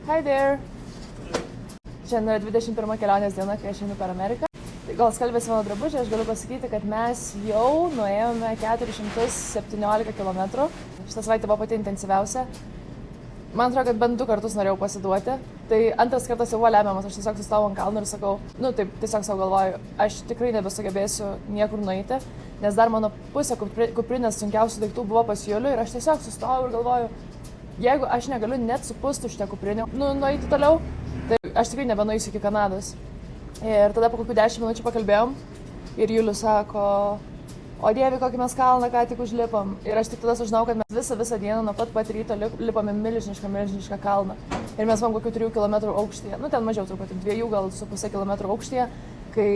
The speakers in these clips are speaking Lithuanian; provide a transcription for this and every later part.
Hi there. Šiandien yra 21 kelionės diena, kai aš einu per Ameriką. Tai gal skalbėsi mano drabužį, aš galiu pasakyti, kad mes jau nuėjome 417 km. Šitą savaitę buvo pati intensyviausia. Man atrodo, kad bent 2 kartus norėjau pasiduoti. Tai antras kartas jau buvo lemiamas, aš tiesiog sustojau ant kalno ir sakau, taip tiesiog savo galvoju, aš tikrai nebesugebėsiu niekur nueiti, nes dar mano pusė kuprinės sunkiausių daiktų buvo pas Julių ir aš tiesiog sustojau ir galvoju, jeigu aš negaliu net supustų šitą kuprinę, nueiti toliau, tai aš tikrai nebenueisiu iki Kanados. Ir tada po kokių 10 minučių pakalbėjom ir Julius sako, o Dievi, kokį mes kalną ką tik užlipom. Ir aš tik tada sužinau, kad mes visą dieną nuo pat ryto lipome milžinišką kalną. Ir mes buvom kokių 3 km aukštyje, ten mažiau truputį, 2,5 km aukštyje, kai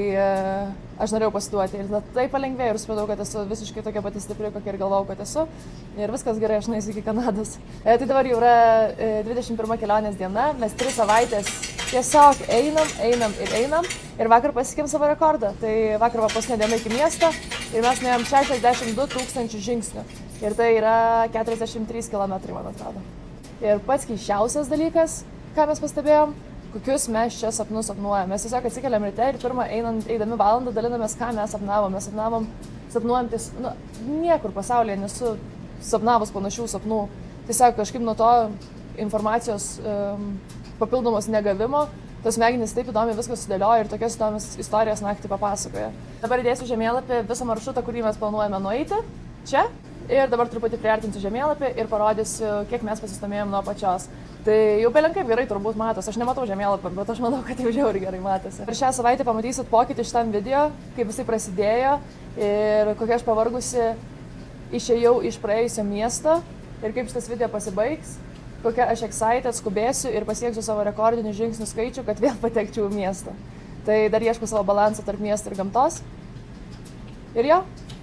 aš norėjau pasiduoti. Ir tada tai palengvėjo ir supratau, kad esu visiškai tokia pati stipri, kokia ir galvojau, kad esu. Ir viskas gerai, aš nueisiu iki Kanados. Tai dabar jau yra 21 kelionės diena, mes 3 savaitės tiesiog einam. Ir vakar pasiekėm savo rekordą. Tai vakar buvo paskutinė diena iki miesto ir mes nuėjom 62 000 žingsnių. Ir tai yra 43 km, man atrodo. Ir pats keisčiausias dalykas, ką mes pastebėjom, kokius mes čia sapnus sapnuojam. Mes tiesiog atsikeliam ryte ir pirmą eidami valandą dalinamės, ką mes sapnavom. Mes sapnuojantis, niekur pasaulyje nesu sapnavus panašių sapnų. Tiesiog kažkaip nuo to informacijos papildomos negavimo, tos smegenys taip įdomiai viskas sudėlioja ir tokias įdomias istorijas naktį papasakoja. Dabar įdėsiu žemėlapį visą maršrutą, kurį mes planuojame nueiti čia. Ir dabar truputį priartinsiu žemėlapį ir parodysiu, kiek mes pasistumėjom nuo pačios. Tai jau belenkaip gerai turbūt matos. Aš nematau žemėlapio, bet aš manau, kad jau žiauriai gerai matosi. Ir šią savaitę pamatysit pokytį šitam video, kaip jisai prasidėjo ir kokia aš pavargusi išėjau iš praėjusio miesto ir kaip šitas video pasibaigs. Kokia aš excited, skubėsiu ir pasieksiu savo rekordinių žingsnių skaičių, kad vėl patekčiau į miestą. Tai dar ieškau savo balansą tarp miesto ir gamtos. Ir jo,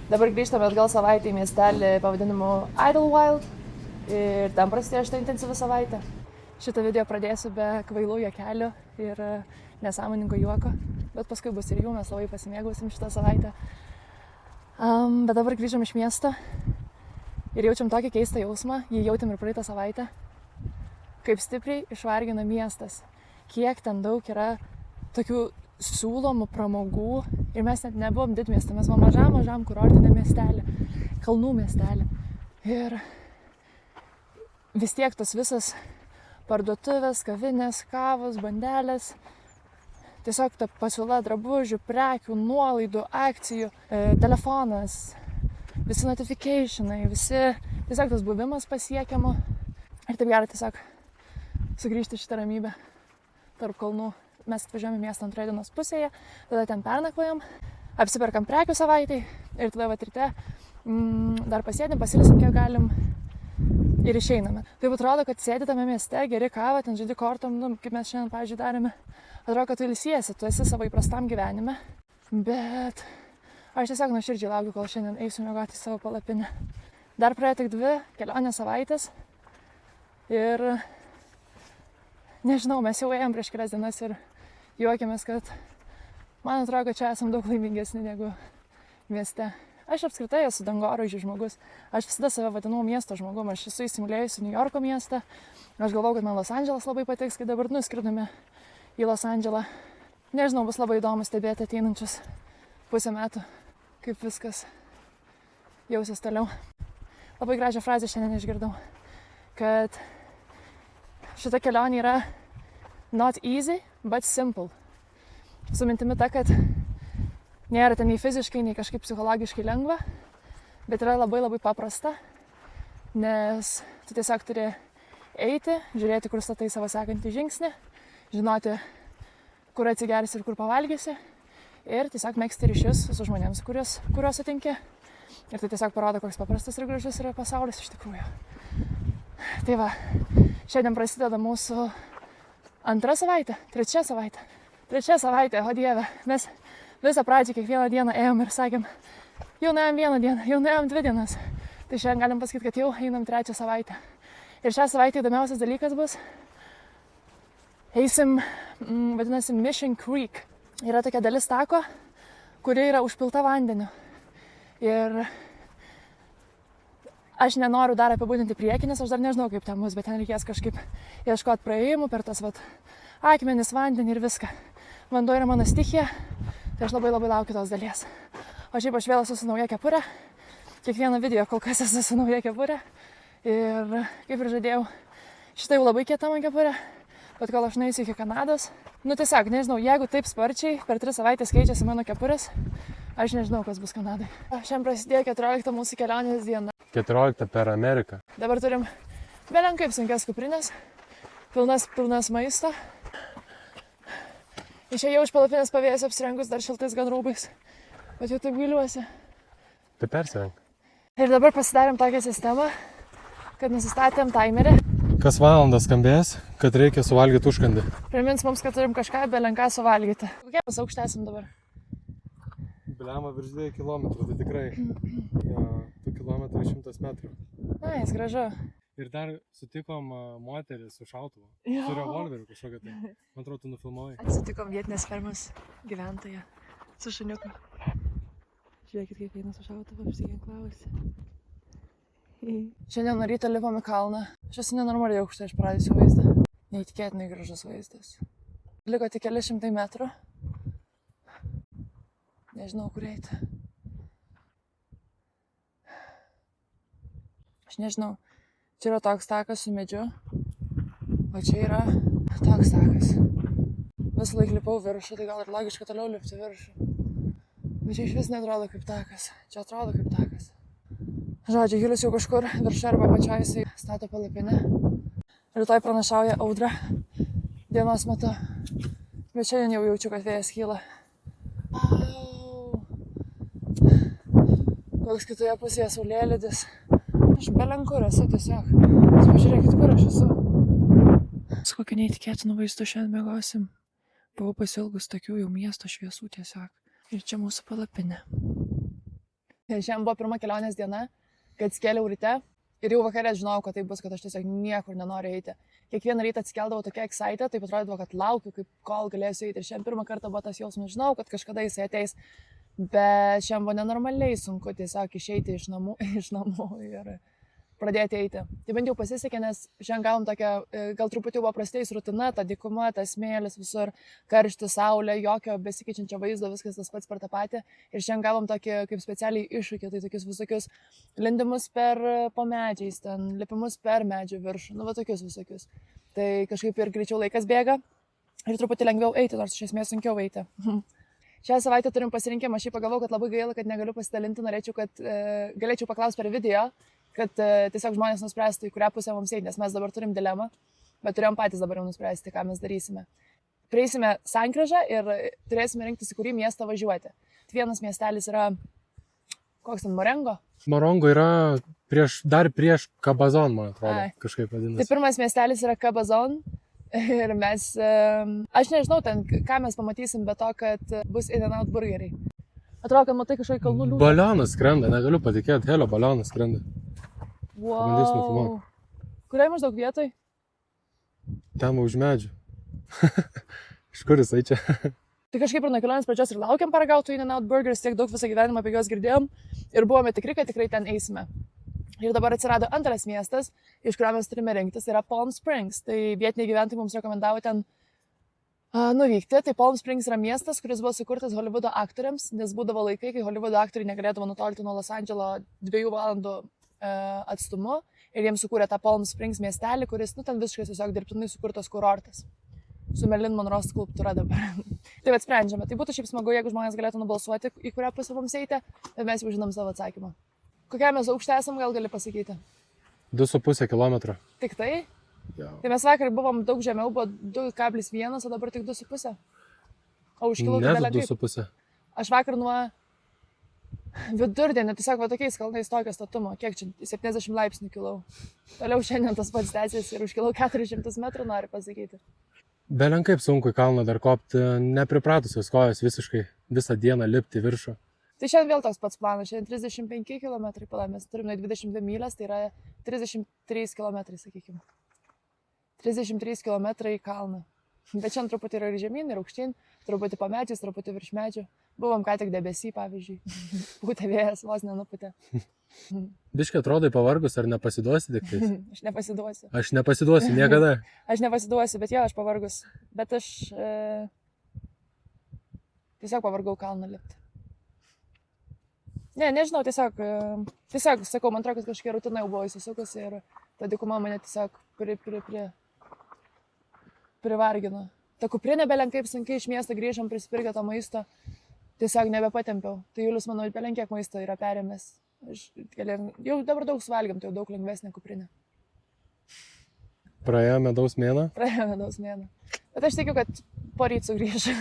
dabar grįžtame atgal savaitę į miestelį pavadinimu Idlewild ir ten prasidėjo šitą intensyvų savaitę. Šitą video pradėsiu be kvailų juokelių ir nesąmoningo juoko, bet paskui bus ir jų, mes labai pasimėgausim šitą savaitę. Bet dabar grįžom iš miesto ir jaučiam tokį keistą jausmą, jį jautėm ir praeitą savaitę. Kaip stipriai išvargina miestas, kiek ten daug yra tokių siūlomų pramogų ir mes net nebuvom didmiestė, mes buvom mažam kurortinė miestelė, kalnų miestelė. Ir vis tiek tos visas parduotuvės, kavinės, kavos, bandelės, tiesiog ta pasiūla drabužių, prekių, nuolaidų, akcijų, telefonas, visi notificationai, tiesiog tas buvimas pasiekiamo ir taip gera tiesiog sugrįžti šitą ramybę tarp kalnų. Mes atvažiuojame į miestą antroje dienos pusėje, tada ten pernakvojam, apsiperkam prekių savaitai ir tada ryte dar pasėdim, pasilisim kiek galim ir išeiname. Taip atrodo, kad sėdi tame mieste, geri kavą, ten žaidi kortom, kaip mes šiandien, pavyzdžiui, darėme. Atrodo, kad tu ilsiesi, tu esi savo įprastam gyvenime, bet aš tiesiog nuoširdžiai laukiu, kol šiandien eisiu miegoti į savo palapinę. Dar praėjo tik 2 kelionės savaitės ir nežinau, mes jau ėjom prieš kelias dienas ir juokėmės, kad man atrodo, kad čia esam daug laimingesni negu mieste. Aš apskritai esu dangoraižių žmogus. Aš visada save vadinau miesto žmogum. Aš esu įsimylėjusi New Yorko miestą. Aš galvau, kad man Los Andželas labai patiks, kai dabar nuskridome į Los Andželą. Nežinau, bus labai įdomu stebėti ateinančius pusę metų, kaip viskas jausis toliau. Labai gražią frazę šiandien išgirdau, kad šita kelionė yra not easy, but simple. Su mintimi ta, kad nėra ten nei fiziškai, nei kažkaip psichologiškai lengva, bet yra labai paprasta, nes tu tiesiog turi eiti, žiūrėti, kur statai savo sekantį žingsnį, žinoti, kur atsigersi ir kur pavalgysi ir tiesiog megzti ryšius su žmonėms, kuriuos sutinki. Ir tai tiesiog parodo, koks paprastas ir gražus yra pasaulis iš tikrųjų. Tai va, šiandien prasideda mūsų trečia savaitė, o Dieve, mes visą pradžią kiekvieną dieną ėjom ir sakėm, jau nuėjom 1 dieną, jau nuėjom 2 dienas. Tai šiandien galim pasakyti, kad jau einam 3 savaitę. Ir šią savaitę įdomiausias dalykas bus, eisim, vadinasi Mission Creek. Yra tokia dalis tako, kuri yra užpilta vandeniu. Ir Aš nenoriu dar apibūdinti priekį, nes aš dar nežinau, kaip ten bus, bet ten reikės kažkaip ieškoti praėjimų per tas akmenis, vandenį ir viską. Vanduo yra mano stichija, tai aš labai laukiu tos dalies. O šiaip aš vėl esu su nauja kepurė. Kiekvieną video kol kas esu su nauja kepurė. Ir kaip ir žadėjau, šitą jau labai kieta man kepurė, bet kol aš nueisiu iki Kanados. Tiesiog, nežinau, jeigu taip sparčiai per 3 savaitės keičiasi mano kepurės, aš nežinau, kas bus Kanadai. Šiandien prasidėjo 14 mūsų kelionės diena. 14 per Ameriką. Dabar turim belenkaip sunkias kuprinės, pilnas maisto. Išėjau iš palapinės pavėjęs apsirengus dar šiltais gan rūbais, bet jau taip gailiuosi. Tai persirenk. Ir dabar pasidarėm tokią sistemą, kad nusistatėm timerį. Kas valandą skambės, kad reikia suvalgyti užkandį. Primins mums, kad turim kažką belenką suvalgyti. Kokie mes aukšte esam dabar? Bliama virš 2 kilometrų, tai tikrai 2 kilometrai 100 metrų. Jis gražu. Ir dar sutikom moterį su šautuvu, su revolveriu kažkokia tai. Man atrodo, tu nufilmavai. Sutikom vietinės fermos gyventoją su šuniuku. Žiūrėkit, kaip eina su šautuvu, apsiginklavusi. Šiandien nuo ryto lipom į kalną. Aš esu nenormaliai aukštai, aš pradėsiu vaizdą. Neįtikėtinai gražus vaizdas. Liko tik keli šimtai metrų. Nežinau, kur eiti. Aš nežinau. Čia yra toks takas su medžiu, o čia yra toks takas. Visą laiką lipau viršų, tai gal ir logiška toliau lipti viršų. Bet čia iš vis neatrodo kaip takas. Čia atrodo kaip takas. Žodžiu, Julius jau kažkur viršų arba pačioj jisai stato palapinę. Rytoj pranašauja audrą dienos metu. Bet šiandien jau jaučiu, kad vėjas kyla. Koks kitoje pusėje saulėlydis. Aš belenkur esu tiesiog. Jūs pažiūrėkit, kur aš esu. Su kokiu neįtikėtinu vaizdu šiandien miegosim. Buvau pasiilgus tokių jau miesto šviesų tiesiog. Ir čia mūsų palapinė. Šiandien buvo pirma kelionės diena, kai atsikėliau ryte. Ir jau vakarė žinojau, kad tai bus, kad aš tiesiog niekur nenoriu eiti. Kiekvieną rytą atsikeldavau tokia excited, taip atrodydavo, kad laukiu, kaip kol galėsiu eiti. Ir šiandien pirmą kartą buvo tas jausmas, žinau, kad kažkada jisai ateis. Bet šiandien buvo nenormaliai sunku tiesiog išeiti iš namų ir pradėti eiti. Tai bent jau pasisekė, nes šiandien gavom tokią, gal truputį buvo prastėjus rutina, ta dykuma, tas smėlis visur, karštis, saulė, jokio besikeičiančio vaizdo, viskas tas pats per tą patį. Ir šiandien gavom tokį kaip specialiai iššūkį, tai tokius visokius lindimus po medžiais, ten lipimus per medžių viršų, va tokius visokius. Tai kažkaip ir greičiau laikas bėga ir truputį lengviau eiti, nors iš esmės sunkiau eiti. Šią savaitę turim pasirinkimą, aš pagalvojau, kad labai gaila, kad negaliu pasidalinti, norėčiau, kad galėčiau paklausti per video, kad tiesiog žmonės nuspręstų, į kurią pusę mums eiti, nes mes dabar turim dilemą, bet turėjom patys dabar jau nuspręsti, ką mes darysime. Prieisime sankryžą ir turėsime rinktis, į kurį miestą važiuoti. Vienas miestelis yra, koks ten, Morengo? Morongo yra dar prieš Cabazon, man atrodo, kažkaip vadinasi. Tai pirmas miestelis yra Cabazon. Ir mes, aš nežinau ten, ką mes pamatysim, bet to, kad bus In-N-Out burgeriai. Atrodo, kad matai kažkokį kalnų liūną. Balionas skrenda, negaliu patikėti, helio balionas skrenda. Wow. Kuriai maždaug vietoj? Ten už medžių. Iš kur jisai čia? Tai kažkaip ir nuo kelionės pradžios ir laukiam paragautų In-N-Out burgers, tiek daug visą gyvenimą apie juos girdėjom ir buvome tikri, kad tikrai ten eisime. Ir dabar atsirado antras miestas, iš kurio mes turime rinktis, tai yra Palm Springs. Tai vietiniai gyventojai mums rekomendavo ten nuvykti. Tai Palm Springs yra miestas, kuris buvo sukurtas Hollywoodo aktoriams, nes būdavo laikai, kai Hollywoodo aktoriai negalėdavo nutolti nuo Los Andželo 2 valandų atstumu. Ir jiems sukūrė tą Palm Springs miestelį, kuris, ten visiškai tiesiog dirbtinai sukurtas kurortas. Su Marilyn Monroe skulptūra dabar. Tai sprendžiame. Tai būtų šiaip smagu, jeigu žmonės galėtų nubalsuoti, į kurią pusę mums eiti, bet mes jau žinom savo atsakymą. Kokia mes aukšte esam, gal gali pasakyti? 2,5 kilometro. Tik tai? Jo. Tai mes vakar buvom daug žemiau, buvo 2,1, o dabar tik 2,5. O užkilau tai belenkaip. 2,5. Aš vakar nuo vidurdienio tiesiog tokiais kalnais tokio statumo, kiek čia 70 laipsnių kilau. Toliau šiandien tas pats tęsiasi ir užkilau 400 metrų, noriu pasakyti. Belenkaip sunku į kalną dar kopti, nepripratusios kojos visiškai visą dieną lipti į viršų. Tai šiandien vėl toks pats planas, šiandien 35 km pala, mes turime 22 mylias, tai yra 33 km, sakykime. 33 km į kalną. Bet šiandien truputį yra ir žemyn, ir aukštyn, truputį po medžiais, truputį virš medžių. Buvom ką tik debesy, pavyzdžiui. Pūtė vėjas, vos nenupūtė. Biškai atrodai pavargus, ar nepasiduosi tik tais? Aš nepasiduosiu. Aš nepasiduosiu niekada. Aš nepasiduosiu, bet jo, aš pavargus. Bet aš tiesiog pavargau kalną lipti. Ne, nežinau, tiesiog, sakau, man atrodo, kad kažkokia rutina jau buvo įsisukusi ir ta dykuma mane tiesiog privargino. Ta kuprinė belenkaip sunkiai iš miesto grįžom, prisipirkę to maisto, tiesiog nebepatempiau. Tai Julius, manau, belenkiek maisto yra perėmęs. Jau dabar daug suvalgiam, tai jau daug lengvesnė kuprinė. Praėjo medaus mėnuo? Praėjo medaus mėnuo. Bet aš tikiu, kad poryt sugrįžu.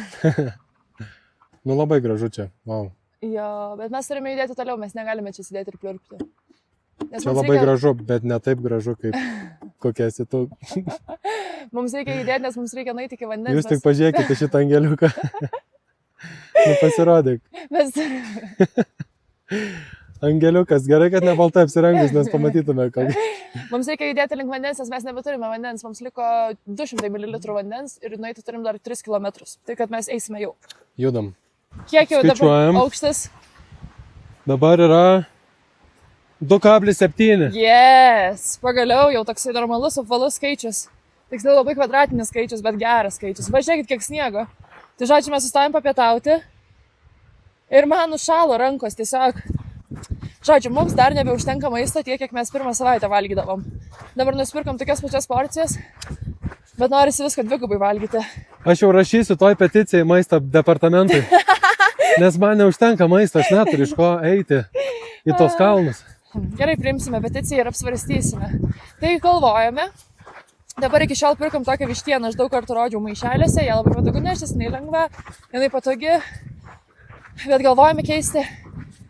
Nu labai gražu čia, wow. Jo, bet mes turime judėti toliau, mes negalime čia sėdėti ir pliurpti. Čia labai gražu, bet ne taip gražu, kaip kokia esi tu. Mums reikia judėti, nes mums reikia nueiti iki vandens. Jūs tik pažiūrėkite šitą angeliuką. Nu pasirodyk. Mes... Angeliukas, gerai, kad ne baltai apsirengus, nes pamatytume, kad... Mums reikia judėti link vandens, nes mes nebeturime vandens. Mums liko 200 ml vandens ir nueiti turim dar 3 km. Tai kad mes eisime jau. Judam. Kiek jau Skaičiuojam. Dabar aukštas? Dabar yra 2,7. Yes, pagaliau jau toksai normalus, apvalus skaičius. Tiksliau labai kvadratinis skaičius, bet geras skaičius. Važiuokit, kiek sniego. Tai žodžiu, mes sustojom papietauti ir man nušalo rankos tiesiog. Žodžiu, mums dar nebeužtenka maisto tiek, kiek mes pirmą savaitę valgydavom. Dabar nusipirkom tokias pačias porcijas, bet norisi viską dvigubai valgyti. Aš jau rašysiu toj peticijai maisto departamentui, nes man neužtenka maisto, aš neturiu iš ko eiti į tos kalnus. Gerai, priimsime peticiją ir apsvarstysime. Tai galvojame. Dabar iki šiol pirkom tokią vištieną, aš daug kartų rodžiau maišelėse, ją labai patogu neštis, jinai lengva, jinai patogi, bet galvojame keisti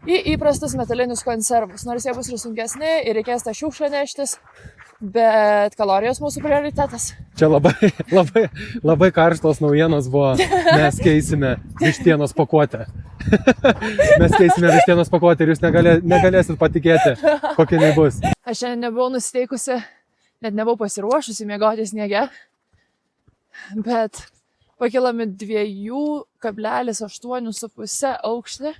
į įprastus metalinius konservus, nors jie bus ir sunkesni ir reikės tą šiukšlę neštis, bet kalorijos mūsų prioritetas. Čia labai karštos naujienos buvo, mes keisime vištienos pakuotę. Mes keisime vištienos pakuotę ir jūs negalėsit patikėti, kokia jinai bus. Aš šiandien nebuvau nusiteikusi, net nebuvau pasiruošusi miegoti sniege, bet pakilome 2,8,5 aukštį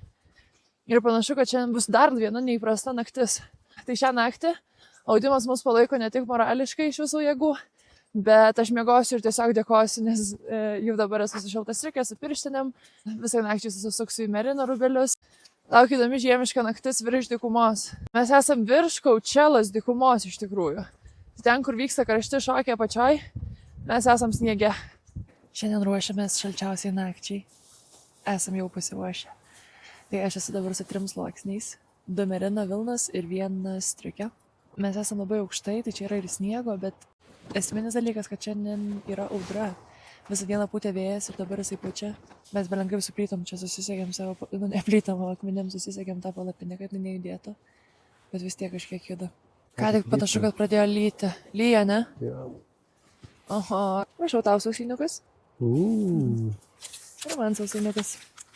ir panašu, kad šiandien bus dar viena neįprasta naktis. Tai šią naktį audimas mus palaiko ne tik morališkai iš visų jėgų, bet aš miegosiu ir tiesiog dėkosiu, nes jau dabar esu su šiltas striukė, su pirštinėm, visai nakčiai susisuksiu į merino rūbelius. Laukia įdomi žiemiška naktis virš dykumos. Mes esam virš Kaučelos dykumos iš tikrųjų. Ten, kur vyksta karšti šokiai apačioj, mes esam sniege. Šiandien ruošiamės šalčiausiai nakčiai. Esam jau pasiruošę. Tai aš esu dabar su 3 sluoksniais. 2 merino vilnos ir 1 striukė. Mes esam labai aukštai, tai čia yra ir sniego, bet esminis dalykas, kad šiandien yra audra. Visą dieną pūtė vėjas ir dabar jisai pučia. Mes belenkai su plytom čia susisiekėm savo, ne plytom, o akmenėm susisiekėm tą palapinę, kad nejudėtų. Bet vis tiek kažkiek juda. Ką tik panašu, kad pradėjo lyti. Lyja, ne? Ja. Oho. Prašau tau sausainiukas. Ir man sausainiukas.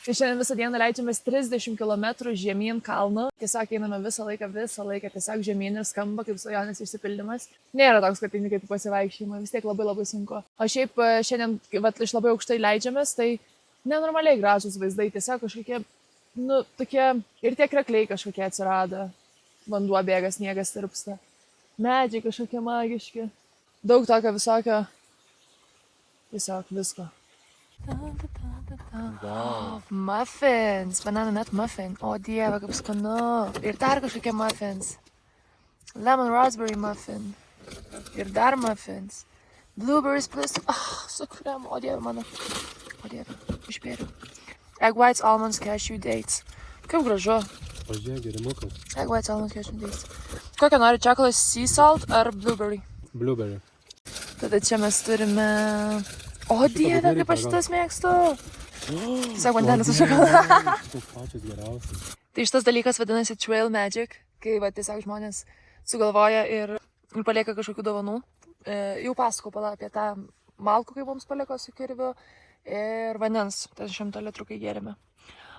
Tai šiandien visą dieną leidžiamės 30 km žemyn kalnu. Tiesiog einame visą laiką tiesiog žemyn ir skamba kaip svajonės išsipildymas. Nėra toks, kad eini kaip pasivaikščiojimą, vis tiek labai sunku. O šiaip šiandien iš labai aukštai leidžiamės, tai nenormaliai gražus vaizdai, tiesiog kažkokie, tokie ir tie krekliai kažkokie atsirado. Vanduo bėga, sniegas tirpsta. Medžiai kažkokie magiški. Daug tokio visokio. Tiesiog visko. Wow. Muffins, banana nut muffin. O dieve, kaip skanu. Ir dar kažkokie muffins. Lemon raspberry muffin. Ir dar muffins. Blueberries plus. Su kremu. O dieve mano. O dieve, išbėriau. Egg whites, almonds, cashew dates. Kaip gražu. Pažiūrėk, gerimukas. Egg whites, almonds, cashew dates. Kokią nori, chocolate sea salt ar blueberry? Blueberry. Tada čia mes turime... O dieve, kaip aš šitas mėgstu. Tiesiog vandenis su šokoladu. Tas pačias geriausias. Tai šitas dalykas vadinasi trail magic, kai tiesiog žmonės sugalvoja ir palieka kažkokių dovanų. Jau pasakau apie tą malkų, kai mums paliko su kirviu ir vandens, tas 100 litrų, kai gėrėme.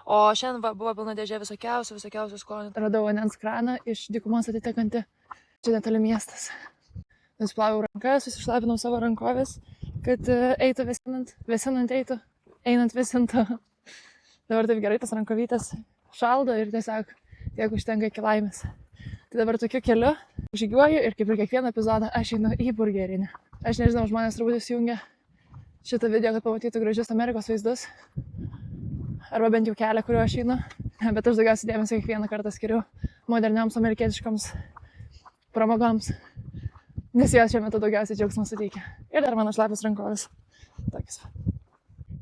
O šiandien buvo pilna dėžė visokiausių skonių. Radau vandens kraną iš dykumos atitekantį. Čia netoli miestas. Nusiplaviau rankas, susišlapinau savo rankovės, kad eitų vėsinant eitų. Einant vėsintų. Dabar taip gerai tas rankovytės šaldo ir tiesiog tiek užtenka iki laimės. Tai dabar tokiu keliu žygiuoju ir kaip ir kiekvieną epizodą aš einu į burgerinį. Aš nežinau, žmonės turbūt įsijungia šitą video, kad pamatytų gražius Amerikos vaizdus. Arba bent jau kelią, kuriuo aš einu. Bet aš daugiausiai dėmesio kiekvieną kartą skiriu modernioms amerikietiškoms pramogoms. Nes jos šiuo metu daugiausiai džiaugsmo suteikia. Ir dar mano šlapios rankovės. Tokius.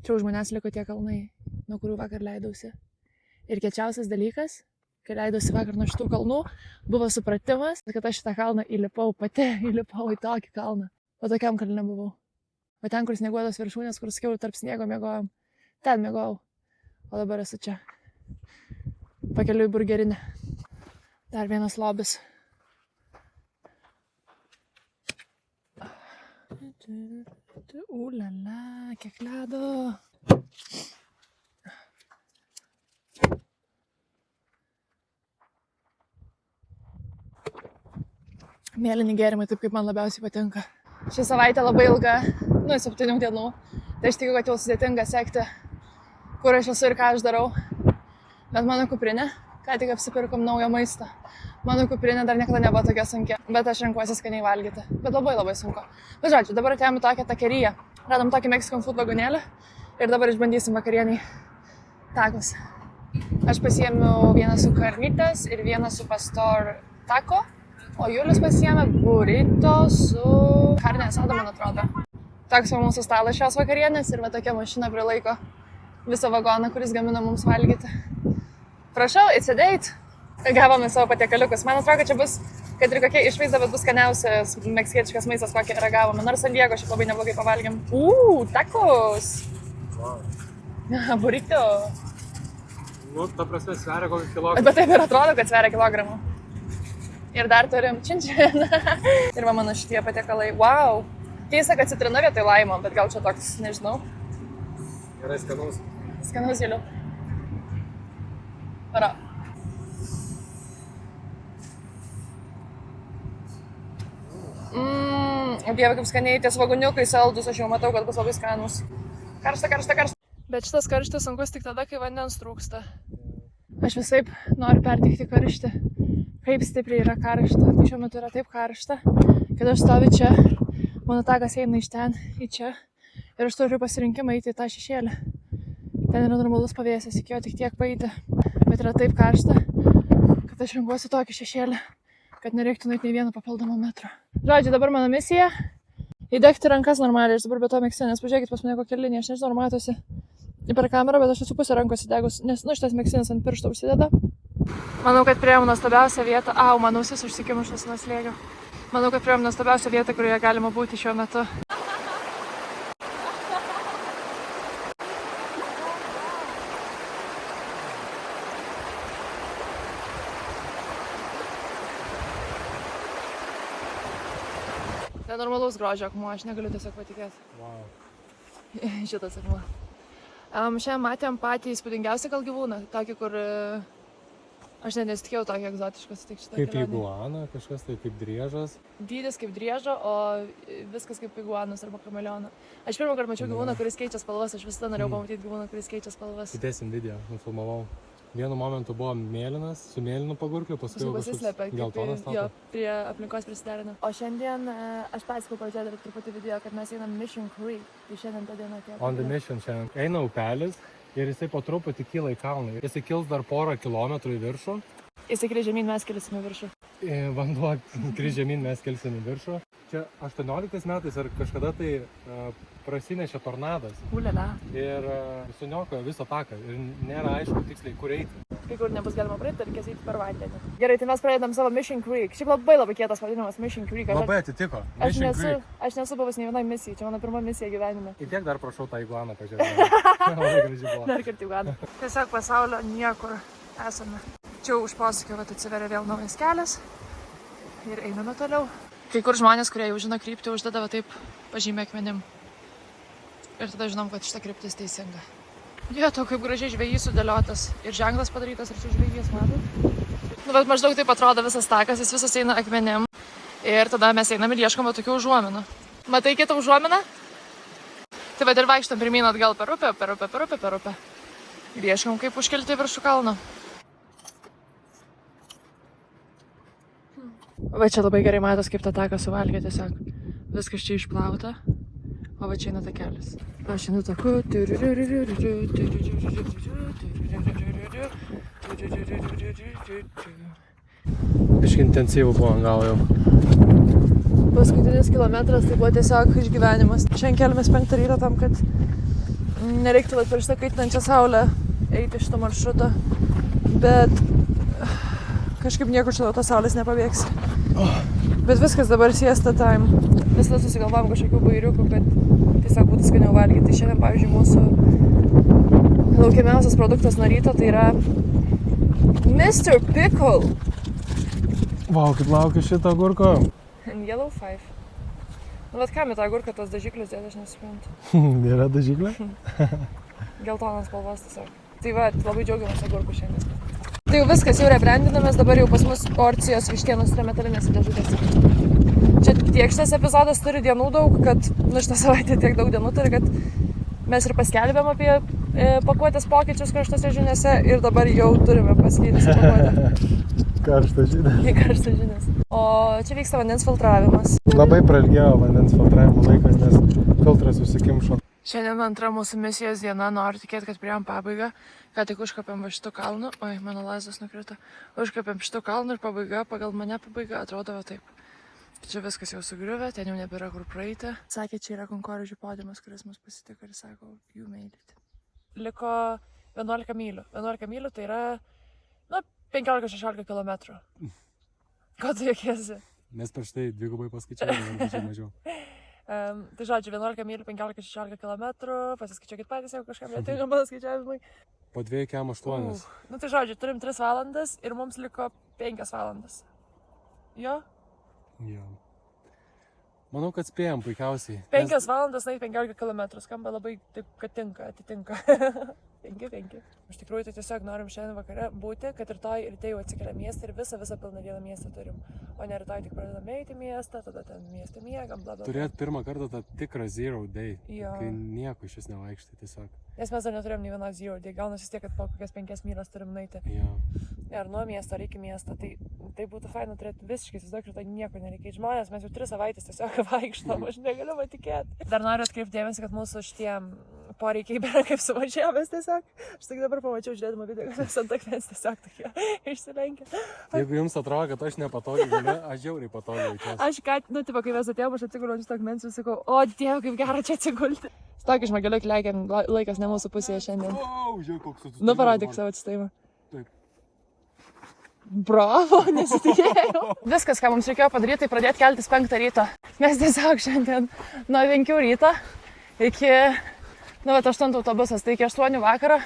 Čia už manęs liko tie kalnai, nuo kurių vakar leidausi. Ir kečiausias dalykas, kai leidausi vakar nuo šitų kalnų, buvo supratimas, kad aš šitą kalną įlipau į tokį kalną. O tokiam kalne buvau. O ten, kur snieguotos viršūnės, kur sakiau, tarp sniego miegojom. Ten miegojau. O dabar esu čia. Pakeliu į burgerinę. Dar vienas lobis. Ulala, kiek ledo. Mėlyni gėrimai, taip kaip man labiausiai patinka. Ši savaitė labai ilga, 7 dienų. Tai aš tikiu, kad jau sudėtinga sekti, kur aš esu ir ką aš darau. Bet mano kuprinė, ką tik apsipirkom naują maistą. Mano kuprinė dar niekada nebuvo tokia sunki, bet aš renkuosi skaniai valgyti. Bet labai sunku. Bet žodžiu, dabar atėjome tokią takeriją. Radom tokį Mexican food vagonėlį ir dabar išbandysim vakarienį takus. Aš pasiėmiau vieną su karnytės ir vieną su pastor taco, o Julius pasiėmė burrito su carne asada, man atrodo. Toks va mūsų stalas šios vakarienės ir va tokia mašina prilaiko visą vagoną, kuris gamina mums valgyti. Prašau, it's a date. Gavome savo patiekaliukus. Man atrodo, kad čia bus, kad ir kokia išvaizda, bet bus skaniausias meksikietiškas maistas, kokį ragavome. Nors San Diego šiaip labai neblogai pavalgėm. Tacos! Wow. Burrito. Nu, ta prasme, sveria kokį kilogramą. Bet taip ir atrodo, kad sveria kilogramų. Ir dar turim činčiną. Ir va mano šitie patiekalai. Wow! Keista, kad citrina vietoj laimo, bet gal čia toks, nežinau. Gerai, skanaus. Skanaus gėliau. Para. Dieve, kaip skaniai, ties vagoniukai saldus, aš jau matau, kad bus labai skanus. Karšta. Bet šitas karštis sunkus tik tada, kai vandens trūksta. Aš visaip noriu perteikti karštį. Kaip stipriai yra karšta. Tai šiuo metu yra taip karšta, kad aš stoviu čia, mano takas eina iš ten į čia ir aš turiu pasirinkimą eiti į tą šešėlį. Ten yra normalus pavėsis, iki jo tik tiek paeiti. Bet yra taip karšta, kad aš renkuosi tokį šešėlį, kad nereiktų nueiti nei vieno papildomo metro. Žodžiu, dabar mano misija įdegti rankas normaliai. Aš dabar be to meksinės, pažiūrėkit pas mane kokią liniją, aš nežinau, ar matosi per kamerą, bet aš esu pusę rankos įdegus, nes šitas meksinis ant piršto užsideda. Manau, kad priėjom nuostabiausią vietą. Man ausis užsikimušas nuo slėgio. Manau, kad priėjom nuostabiausią vietą, kurioje galima būti šiuo metu. Nenormalaus grožio akmuo, aš negaliu tiesiog patikėti. Wow. Šitas akmuo. Šiandien matėm patį įspūdingiausią gal gyvūną, tokį, kur aš nesitikėjau tokį egzotišką sutikti šitą kelionę. Kaip iguana, kažkas tai kaip driežas. Dydis kaip driežo, o viskas kaip iguanas arba kameleoną. Aš pirmą kartą mačiau gyvūną, kuris keičia spalvas, aš visada norėjau pamatyti gyvūną, kuris keičia spalvas. Įdėsim video, nufilmavau. Vienu momentu buvo mėlynas, su mėlynu pagurkliu, paskui pasislepia, geltonas tapo. Jo, prie aplinkos prisiderina. O šiandien aš pasakau pradžioje dar truputį video, kad mes einam Mission Creek. Tai šiandien ta diena atėjo. On the mission šiandien. Eina upelis ir jisai po truputį kyla į kalną. Jisai kils dar porą kilometrų į viršų. Jisai kris žemyn, mes kilsime viršų. Vanduo kris žemyn, mes kilsime viršų. Čia 18 metais ar kažkada tai prasinešė tornadas. Ulala. Ir suniokojo visą taką ir nėra aišku tiksliai kur eiti. Kai kur nebus galima praeiti, reikės eiti per vandenį. Gerai, tai mes pradedam savo Mission Creek. Šiaip labai kietas vadinamas Mission Creek. Labai atitiko. Aš nesu buvęs nei vienai misijai, čia mano pirma misija gyvenime. Įtiek dar prašau tą iguaną pažiūrėti. Labai graži buvo. Dar kartą iguaną. Tiesiog pasaulio niekur esame. Čia už posūkio atsiveria vėl naujas kelias ir einame toliau. Kai kur žmonės, kurie jau žino kryptį, uždeda taip pažymė akmenim. Ir tada žinom, kad šita kryptis teisinga. Vieto, kaip gražiai žvejys sudėliotas ir ženklas padarytas, ir čia žvejys, matot. Bet maždaug taip atrodo visas takas, jis visas eina akmenim. Ir tada mes einam ir ieškome tokių užuominų. Matai kitą užuominą? Tai va ir vaikštam pirmyn atgal per upę. Ir ieškom, kaip užkelti viršų kalną. Va čia labai gerai matos, kaip tą taką suvalgė tiesiog. Viskas čia išplauta, o va čia eina takelis. Aš einu taku. Biškai intensyvų buvo gal jau. Paskutinis kilometras tai buvo tiesiog išgyvenimas. Šiandien keliamės 5 ryto tam, kad nereiktų per šitą kaitinančią saulę eiti šitą maršrutą. Bet kažkaip niekur šitą tos saulės nepabėgsi. Bet viskas dabar siesta time. Visada susigalvom kažkokių bairiukų, kad tiesiog būtų skaniau valgyti. Šiandien, pavyzdžiui, mūsų laukiamiausias produktas nuo ryto tai yra Mr. Pickle. Vau, kaip laukiu šitą agurko. Yellow 5. Nu, bet kam į tą agurką tos dažiklius dėt, aš nesuprantu. Yra dažiklė? Geltonas spalvos tiesiog. Tai va, labai džiaugiamės agurkų šiandien. Tai jau viskas, jau rebrandinamės, dabar jau pas mus porcijos vištienos yra metalinėse dėžutėse. Čia tiek šitas epizodas turi dienų daug, kad, šitą savaitę tiek daug dienų turi, kad mes ir paskelbėm apie pakuotės pokyčius karštose žiniose ir dabar jau turime paskeitusią pakuotę. Karštas žinias. Karštas žinias. O čia vyksta vandens filtravimas. Labai prailgėjo vandens filtravimo laikas, nes filtras užsikimšo. Šiandien antra mūsų misijos diena, noriu tikėti, kad priėjom pabaigą. Ką tik užkopėm va šitų kalnų. Oi, mano lazdas nukrito. Užkopėm šitų kalnų ir pabaiga, pagal mane pabaiga, atrodo va taip. Čia viskas jau sugriuvę, ten jau nebėra kur praeiti. Sakė, čia yra konkorėžių podiumas, kuris mus pasitiko ir sako, you made it. Liko 11 mylių. 11 mylių tai yra, 15-16 kilometrų. Ko tu juokiesi? Nes prieš tai dvigubai paskaičiavau, čia mažiau. Tai žodžiu, 11 mylių, 15-16 kilometrų, pasiskaičiuokit patys, jeigu kažkam netinka mano skaičiavimai. Po 2,8. Tai žodžiu, turim 3 valandas ir mums liko 5 valandas. Jo? Jo. Manau, kad spėjom puikiausiai. 5 valandas, 15 kilometrų, skamba labai taip, kad atitinka. 5. Iš tikrųjų, tai tiesiog norim šiandien vakare būti, kad rytoj ryte jau atsikelia miestą ir visą pilną dieną miestą turim. O ne rytoj tik pradedame eiti miestą, tada ten miestą miegam, bla bla bla. Turėt pirmą kartą tą tikrą zero day, Jo. kai nieko iš vis nevaikštai tiesiog. Nes mes dar neturėjom nei vienos zero day, gaunasi vis tiek, kad po kokias 5 mylias turim nueiti. Jo. Ar nuo miesto, ar iki miesto, tai būtų faina turėti visiškai, įsivaizduok, rytoj nieko nereikia. Žmonės, mes jau 3 savaitės tiesiog vaikštom, aš negaliu patikėti. Dar noriu atkreipti dėmesį, kad mūsų šitie poreikiai bėra kaip sumažėjomės tiesiog. Aš tik dabar pamačiau žiūrėdama video, kad mes ant akmens tiesiog tokie išsilenkia. Jeigu jums atrodo, kad aš nepatogiai galiu, aš žiauriai patogiai jaučiuosi. Aš ką, tipo, kai mes atėjom, aš atsiguliu ant šito akmens ir sakau, o Dieve, kaip gera čia atsigulti. Stokį žmogeliu, lekiam, laikas ne mūsų pusėje šiandien. Žiūrėk, koks atsistojimo. Nu, parodyk savo atsistojimą. Taip. Bravo, nesitikėjau. Viskas, ką mums reikėjo padaryti, tai pradėti keltis 5 ryto. Mes tiesiog šiandien nuo 5 ryto iki, 8 autobusas, tai iki 8 vakarą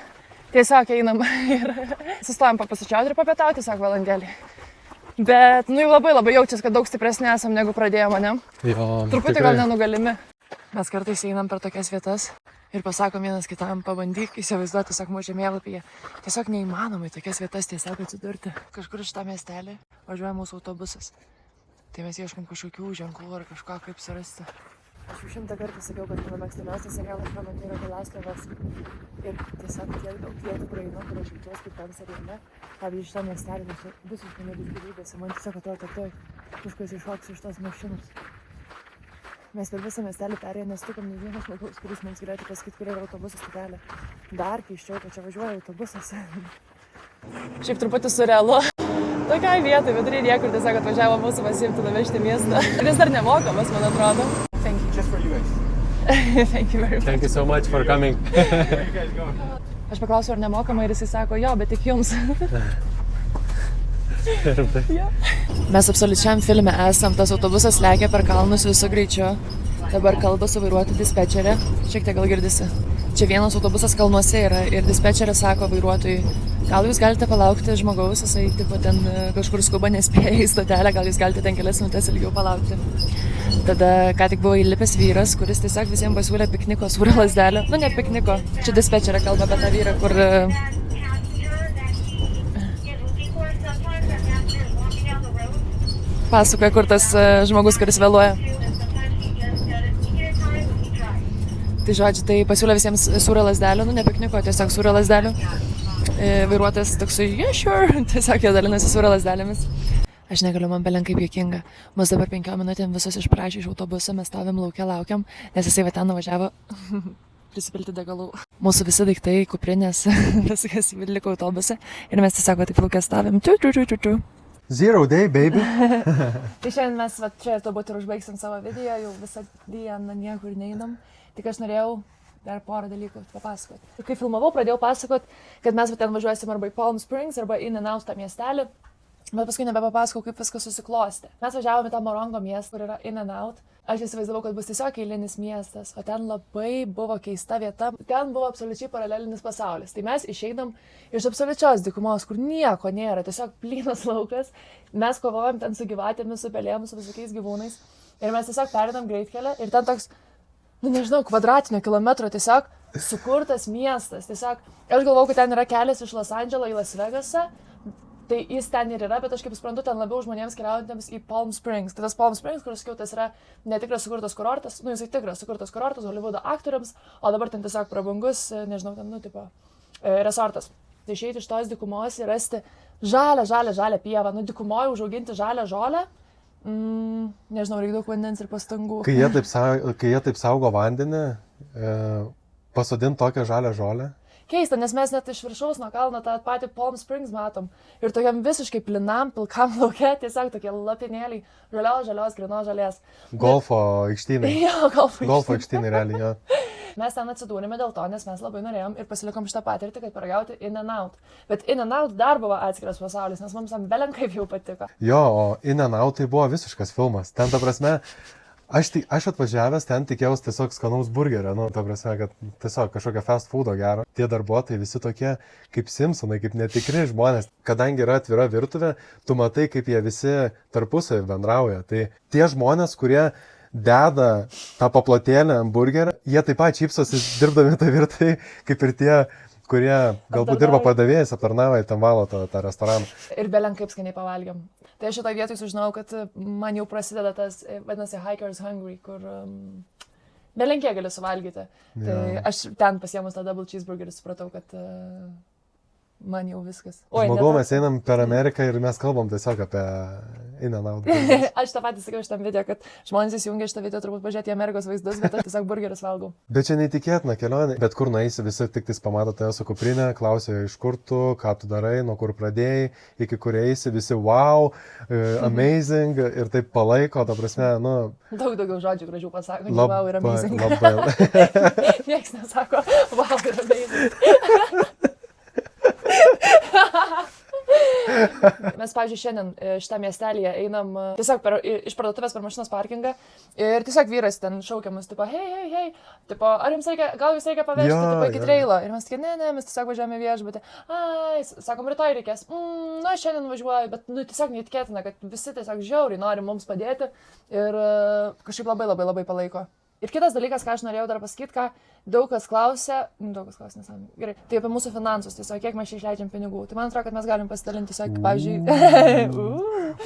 tiesiog einam ir sustojam papasučiauti ir papietauti tiesiog valandėlį. Bet, jau labai jaučiasi, kad daug stipresni esam, negu pradėjome, ne? Jo, truputį tikrai. gal nenugalimi. Mes kartais einam per tokias vietas ir pasakom vienas kitam, pabandyk įsivaizduoti tiesiog mūsų žemėlapyje. Tiesiog neįmanoma į tokias vietas tiesiog atsidurti. Kažkur šitą miestelį važiuoja mūsų autobusas. Tai mes ieškam kažkokių ženklų ar kažko, kaip surasti. Aš jau 100 kartų sakiau, kad mano mėgstamiausias serialas šiuo metu yra The Last of Us. Ir tiesiog tiek daug vietų praeinu, kur aš jaučiuosi kaip tam seriale. Pavyzdžiui, šitą miestelį visiškai nebus gyvybės. Man tiesiog atrodo, kad tuoj kažkas iššoks iš tos mašinos. Mes per visą miestelį perėję nesutikom nei vienas žmogaus, kuris mums galėtų pasakyti, kur yra autobusas stotelė. Dar keisčiau, kad čia važiuoja autobusas. Šiaip truputį surrealu. Tokiai vietai, vidury niekur tiesiog atvažiavo mūsų pasiimti nuvežti miestą. Jis dar nemokamas, man atrodo. Thank you. Just for you guys. Thank you very much. Thank you so much for coming. Where you guys going? Aš paklausiu, ar nemokama ir jisai sako, jo, bet tik jums. Mes absoliučiam filme esam, tas autobusas lekia per kalnus visu greičiu. Dabar kalba su vairuotojų dispečerė, šiek tiek gal girdisi. Čia vienas autobusas kalnuose yra ir dispečerė sako vairuotojui, gal jūs galite palaukti žmogaus, jisai tipo ten kažkur skuba nespėja į stotelę, gal jūs galite ten kelias minutės ilgiau palaukti. Tada ką tik buvo įlipęs vyras, kuris tiesiog visiems pasiūlė pikniko sūrio lazdelę. Nu, ne pikniko, čia dispečerė kalba apie tą vyrą, kur... pasakoja, kur tas žmogus, kuris vėluoja. Tai žodžiu, tai pasiūlė visiems sūrio lazdelę, nu ne pikniko, tiesiog sūrio lazdelę. Vairuotojas toksai, yeah, sure, tiesiog jie dalinasi sūrio lazdelėmis. Aš negaliu, man belen kaip juokinga. Mus dabar 5 minutėm visus išprašė iš autobuso, mes stovim laukia, laukiam, nes jisai va ten nuvažiavo prisipilti degalų. Mūsų visi daiktai, kuprinės, viskas liko autobuse ir mes tiesiog va taip laukia stovim. Zero day, baby. Tai šiandien mes va čia turbūt ir užbaigsim savo video, jau visą dieną niekur neįdam. Tik aš norėjau dar porą dalykų papasakoti. Kai filmavau, pradėjau pasakoti, kad mes va ten važiuosim arba į Palm Springs, arba į In-N-Out tą miestelį. Bet paskui nebepapasakau, kaip viskas susiklostė. Mes važiavome į tą Morongo miestą, kur yra In-N-Out. Aš įsivaizdavau, kad bus tiesiog eilinis miestas, o ten labai buvo keista vieta. Ten buvo absoliučiai paralelinis pasaulis. Tai mes išeidam iš absoliučios dykumos, kur nieko nėra, tiesiog plynas laukas. Mes kovojam ten su gyvatėmis, su pelėmis, su visokiais gyvūnais. Ir mes tiesiog perinam greitkelę ir ten toks, nežinau, kvadratinio kilometro tiesiog sukurtas miestas. Tiesiog, aš galvau, kad ten yra kelias iš Los Andželo į Las Vegasą. Tai jis ten ir yra, bet aš kaip suprantu, ten labiau žmonėms keliaujantiems į Palm Springs. Tai tas Palm Springs, kur sakiau, tas yra netikras sukurtas kurortas, jisai tikras sukurtas kurortas Hollywoodo aktoriams, o dabar ten tiesiog prabangus, nežinau, ten, resortas. Tai išeiti iš tos dykumos ir rasti žalią pievą, dykumoje užauginti žolę. Nežinau, reikia daug vandens ir pastangų. Kai jie taip saugo vandenį, pasodint tokią žolę. Keista, nes mes net iš viršaus nuo kalno tą patį Palm Springs matom. Ir tokiam visiškai plinam, pilkam lauke, tiesiog tokie lapinėliai, žalios, grinos žalės. Golfo aikštynai. Jo, golfo aikštynai realiai, jo. Mes ten atsidūrėme dėl to, nes mes labai norėjom ir pasilikom šitą patirtį, kad paragauti In-N-Out. Bet In-N-Out dar buvo atskiras pasaulis, nes mums tam belen kaip jau patiko. Jo, o In-N-Out tai buvo visiškas filmas. Ten, ta prasme, aš atvažiavęs ten tikėjausi tiesiog skanaus burgerio, ta prasme, kad tiesiog kažkokio fast foodo gero. Tie darbuotojai visi tokie kaip Simpsonai, kaip netikri žmonės. Kadangi yra atvira virtuvė, tu matai, kaip jie visi tarpusavį bendrauja. Tai tie žmonės, kurie deda tą paplotėlę ant burgerio, jie taip pat šypsosi dirbdami tą virtuvę, kaip ir tie, kurie galbūt dirba padavėjais, aptarnauja, ten valo tą restoraną. Ir belen kaip skaniai pavalgiam. Tai aš šitoje vietoje sužinojau, kad man jau prasideda tas, vadinasi, Hiker's Hungry, kur belen kiek gali suvalgyti. Ja. Tai aš ten pasiėmus tą double cheeseburgerį supratau, kad man jau viskas. Žmogau, mes einam per Ameriką ir mes kalbam tiesiog apie In-N-Out. Aš tą patį sakiau šitam video, kad žmonės įsijungia šitą video turbūt pažiūrėti į Amerikos vaizdus, bet aš tiesiog burgerius valgau. Bet čia neįtikėtina kelionė. Bet kur nueisi, visi tik tais pamato tave su kuprinė, klausia iš kur tu, ką tu darai, nuo kur pradėjai, iki kur eisi, visi wow, amazing ir taip palaiko, ta prasme, Daug daugiau žodžių gražių pasako, wow ir amazing. Niekas nesako, wow ir amazing. Mes, pavyzdžiui, šiandien šitą miestelėje einam tiesiog iš parduotuvės per mašinos parkingą ir tiesiog vyras ten šaukiamus, tipo, hei, tipo, ar jums reikia, gal jūs reikia pavežti, tipo, iki treilo. Ir mes sakė, ne, mes tiesiog važiuojame viešbutį. Sakom, rytoj reikės. Šiandien važiuoju, bet, tiesiog neįtikėtina, kad visi tiesiog žiauriai nori mums padėti ir kažkaip labai palaiko. Ir kitas dalykas, ką aš norėjau dar pasakyti, ką daug kas klausia, nesam. Gerai, tai apie mūsų finansus, tiesiog kiek mes čia išleidžiam pinigų. Tai man atrodo, kad mes galim pasidalinti tiesiog, pavyzdžiui...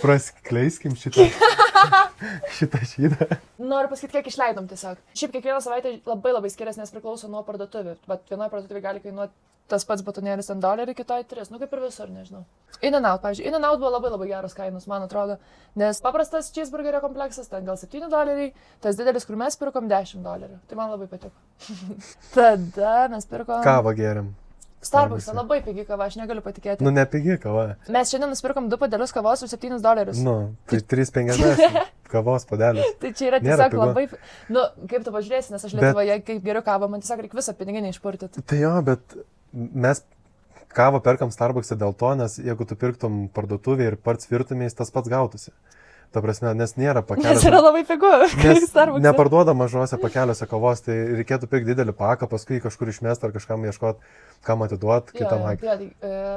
Praskleiskim šitą šydą. Noriu pasakyti, kiek išleidom tiesiog. Šiaip kiekvieną savaitę labai skiriasi, nes priklauso nuo parduotuvių. Bet vienoje parduotuvėje gali kainuoti tas pats batonėlis $1, kitoje 3, kaip ir visur, nežinau. In-N-Out, pavyzdžiui, In-N-Out buvo labai geros kainos, man atrodo, nes paprastas cheeseburgerio kompleksas, ten gal $7, tas didelis, kur mes pirkom $10. Tai man labai patiko. Tada mes pirkom... Kavą geriam. Starbucks'e labai pigi kava, aš negaliu patikėti. Nepigi kava. Mes šiandien nusipirkom 2 puodelius kavos už $7. Tai 3,50 kavos puodelis. Tai čia yra tiesiog labai... Kaip tu pažiūrėsi, nes aš Lietuvoje, kaip geriu kavą, man tiesiog reikia visą piniginį išpurtyti. Tai jo, bet mes kavą perkam Starbucks'e dėl to, nes jeigu tu pirktum parduotuvėje ir pats virtumės, tas pats gautųsi. Ta prasme, nes nėra pakeliuose. Nes yra labai pigu. Neparduoda mažose pakeliuose kavos, tai reikėtų pirkti didelį paką, paskui kažkur išmesti ar kažkam ieškoti, kam atiduoti kitam hakiui.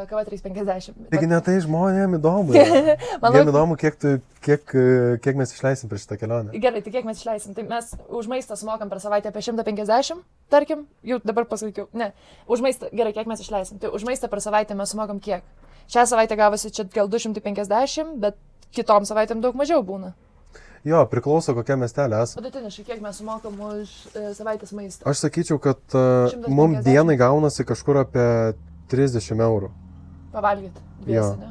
Kava 3,50. Taigi ne tai žmonėm įdomu. Jiem įdomu, kiek mes išleisim per šitą kelionę. Gerai, tai kiek mes išleisim. Tai mes už maistą sumokam per savaitę apie 150, tarkim, jau dabar pasakiau. Ne, už maistą, gerai, kiek mes išleisim. Tai už maistą per savaitę mes sumokam kiek? Šią savaitę gavosi čia gal 250, bet kitom savaitėm daug mažiau būna. Jo, priklauso kokia miestelė esame. Vidutiniškai, kiek mes sumokam už savaitės maistą? Aš sakyčiau, kad mums dienai gaunasi kažkur apie 30 eurų. Pavalgyti dviesi, ne?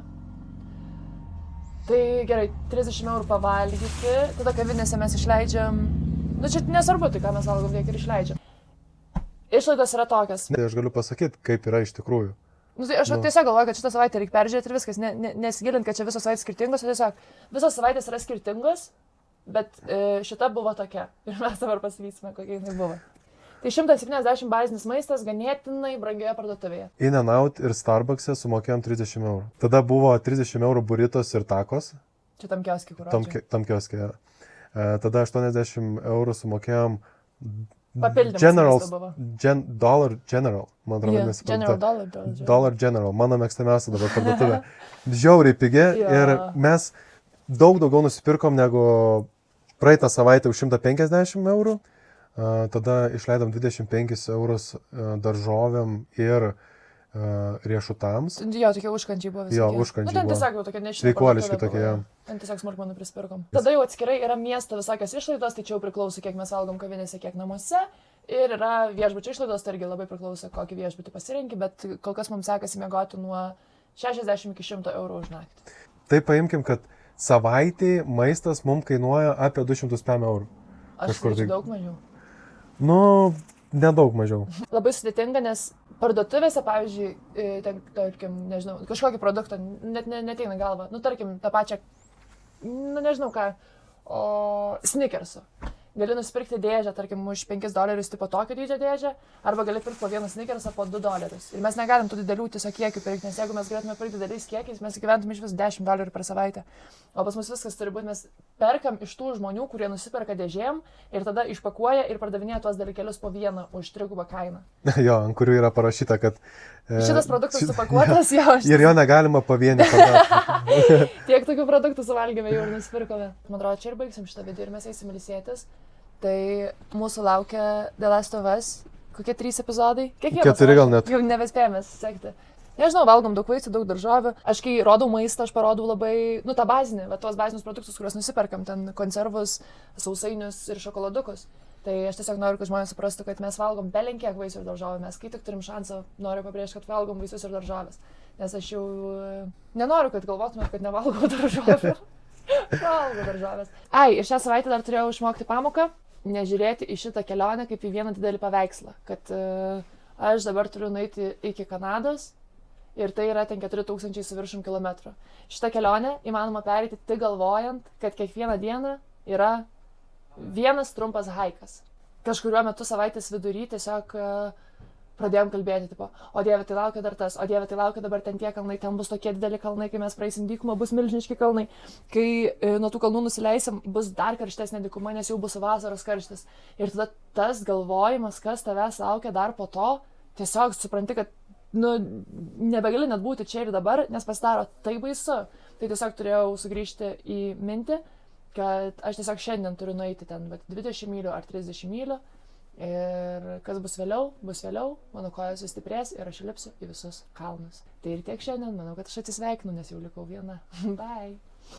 Tai gerai, 30 eurų pavalgyti, tada kavinėse mes išleidžiam, nu čia nesvarbu, tai ką mes valgom, tiek ir išleidžiam. Išlaidos yra tokios. Tai aš galiu pasakyti, kaip yra iš tikrųjų. Nu, tai aš tiesiog galvoju, kad šitą savaitę reikia peržiūrėti ir viskas, nesigilint, kad čia visos savaitės skirtingos, o tiesiog visos savaitės yra skirtingos, bet šita buvo tokia ir mes dabar pasivysime, kokia jinai buvo. Tai 170 bazinis maistas ganėtinai brangioje parduotuvėje. In-N-Out ir Starbucks'e sumokėjom 30 eurų. Tada buvo 30 eurų buritos ir takos. Čia tam kioskį, kur Tam kioskė. Tada 80 eurų sumokėjom papildymas Dollar General, man atrodo, nesuprantu. Dollar General, mano mėgstamiausia dabar parduotuvė. Žiauriai pigi ir mes daug daugiau nusipirkom negu praeitą savaitę už 150 eurų. Tada išleidom 25 eurus daržovėm ir riešutams. Jo, tokie užkandžiai buvo visi. Jo, užkandžiai buvo. Nu, ten tiesiog jau tokie nešini. Sveikuoliški tokie, jo. Ten tiesiog smulkmenų prisipirkom. Tada jau atskirai yra miesto visokios išlaidos, tai čia jau priklauso, kiek mes valgom kavinėse, kiek namuose. Ir yra viešbučio išlaidos, tai irgi labai priklauso, kokį viešbutį pasirinki, bet kol kas mums sekasi miegoti nuo 60 iki 100 eurų už naktį. Tai paimkim, kad savaitį maistas mums kainuoja apie 205 eurų. Aš tai daug mažiau. Nu, nedaug mažiau. Labai sudėtinga, nes parduotuvėse, pavyzdžiui, tarkim, nežinau, kažkokį produktą net neteina galva, nu, tarkim, tą pačią, nu, nežinau ką, Snickersų. Gali nusipirkti dėžę, tarkim, už $5, tipo tokio dydžio dėžę, arba gali pirkti po vieną Snickersą po $2. Ir mes negalim tų didelių tiesiog kiekių pirkti, nes jeigu mes galėtume pirkti dideliais kiekiais, mes gyventume iš vis $10 per savaitę. O pas mus viskas turi būti, mes perkam iš tų žmonių, kurie nusiperka dėžėm ir tada išpakuoja ir pardavinėja tuos dalykėlius po vieną už 3x kainą. Jo, ant kurių yra parašyta, kad šitas produktas supakuotas, jo. Ir jo negalima pavienį parduoti. Tiek tokių produktų suvalgėme jau ir nusipirkome. Man atrodo, čia ir baigsim šitą video ir mes eisim ilsėtis. Tai mūsų laukia The Last of Us. Kokie 3 epizodai? Kiekvienas. 4 gal net. Jau nebespėjame sekti. Nežinau, valgom daug vaisių, daug daržovių. Aš kai rodau maistą, aš parodau labai, nu tą bazinį, bet tuos bazinius produktus, kuriuos nusiperkam, ten konservus, sausainius ir šokoladukus. Tai aš tiesiog noriu, kad žmonės suprastų, kad mes valgom belenkiek vaisių ir daržovių. Mes kai tik turim šansą, noriu pabrėžti, kad valgom vaisius ir daržovės. Nes aš jau nenoriu, kad galvotumėt, kad nevalgau daržovių. Valgau daržovės. Ir šią savaitę dar turėjau išmokti pamoką. Nežiūrėti į šitą kelionę kaip į vieną didelį paveikslą, kad aš dabar turiu nueiti iki Kanados ir tai yra ten 4000 su viršum kilometrų. Šitą kelionę įmanoma pereiti tik galvojant, kad kiekvieną dieną yra vienas trumpas haikas. Kažkuriuo metu savaitės vidury tiesiog pradėjom kalbėti, tipo, o Dieve, tai laukia dar tas, o Dieve, tai laukia dabar ten tie kalnai, ten bus tokie dideli kalnai, kai mes praeisim dykumą, bus milžiniški kalnai, kai nuo tų kalnų nusileisim, bus dar karštesnė dykuma, nes jau bus vasaros karštis. Ir tada tas galvojimas, kas tavęs laukia dar po to, tiesiog supranti, kad, nu, nebegali net būti čia ir dabar, nes pasidaro tai baisu. Tai tiesiog turėjau sugrįžti į mintį, kad aš tiesiog šiandien turiu nueiti ten 20 mylių ar 30 mylių. Ir kas bus vėliau, mano kojos sustiprės ir aš lipsiu į visus kalnus. Tai ir tiek šiandien, manau, kad aš atsisveikinu, nes jau likau viena. Bye.